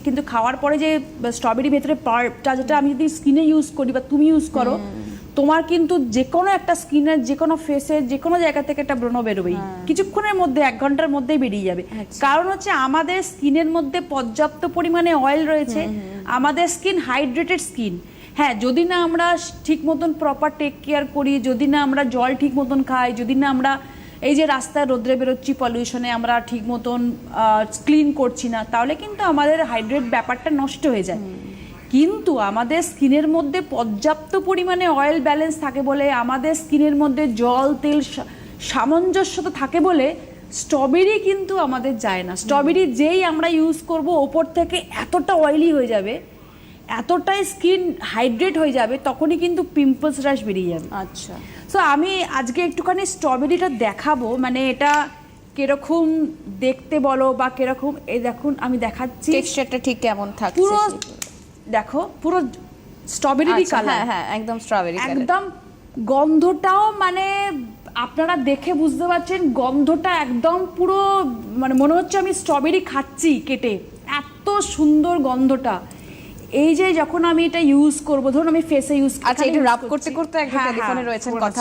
কিন্তু খাওয়ার পরে যে স্ট্রবেরি ভেতরে পাল্পটা, যেটা আমি যদি স্কিনে ইউজ করি বা তুমি ইউজ করো, তোমার কিন্তু যে কোনো একটা স্কিনের যে কোনো ফেসের যে কোনো জায়গা থেকে একটা ব্রণ বেরোবেই কিছুক্ষণের মধ্যে, 1 ঘন্টার মধ্যেই বেরিয়ে যাবে। কারণ হচ্ছে আমাদের স্কিনের মধ্যে পর্যাপ্ত পরিমাণে অয়েল রয়েছে, আমাদের স্কিন হাইড্রেটেড স্কিন। হ্যাঁ, যদি না আমরা ঠিক মতন প্রপার টেক কেয়ার করি, যদি না আমরা জল ঠিক মতন খাই, যদি না আমরা এই যে রাস্তায় রোদ্রে বেরোচ্ছি পলিউশনে আমরা ঠিক মতন ক্লিন করছি না, তাহলে কিন্তু আমাদের হাইড্রেট ব্যাপারটা নষ্ট হয়ে যায়। কিন্তু আমাদের স্কিনের মধ্যে পর্যাপ্ত পরিমাণে অয়েল ব্যালেন্স থাকে বলে, আমাদের স্কিনের মধ্যে জল তেল সামঞ্জস্যতা থাকে বলে স্ট্রবেরি কিন্তু আমাদের যায় না। স্ট্রবেরি যেই আমরা ইউজ করব ওপর থেকে এতটা অয়েলি হয়ে যাবে, এতটাই স্কিন হাইড্রেট হয়ে যাবে, তখনই কিন্তু পিম্পলস রাশ বেরিয়ে যাবে। আচ্ছা, সো আমি আজকে একটুখানি স্ট্রবেরিটা দেখাবো, মানে এটা কিরকম দেখতে বলো বা কিরকম, এই দেখুন আমি দেখাচ্ছি টেক্সচারটা ঠিক কেমন থাকছে পুরো দেখো, পুরো স্ট্রবেরি কালার। হ্যাঁ হ্যাঁ, একদম স্ট্রবেরি কালার। একদম গন্ধটাও মানে আপনারা দেখে বুঝতে পারছেন, গন্ধটা একদম পুরো মানে মনে হচ্ছে আমি স্ট্রবেরি খাচ্ছি কেটে, এত সুন্দর গন্ধটা। এই যে যখন আমি এটা ইউজ করবো, ধরুন আমি ফেসে ইউজ, আচ্ছা, এটা রাব করতে করতে একদম টেলিফোনে রয়েছেন কথা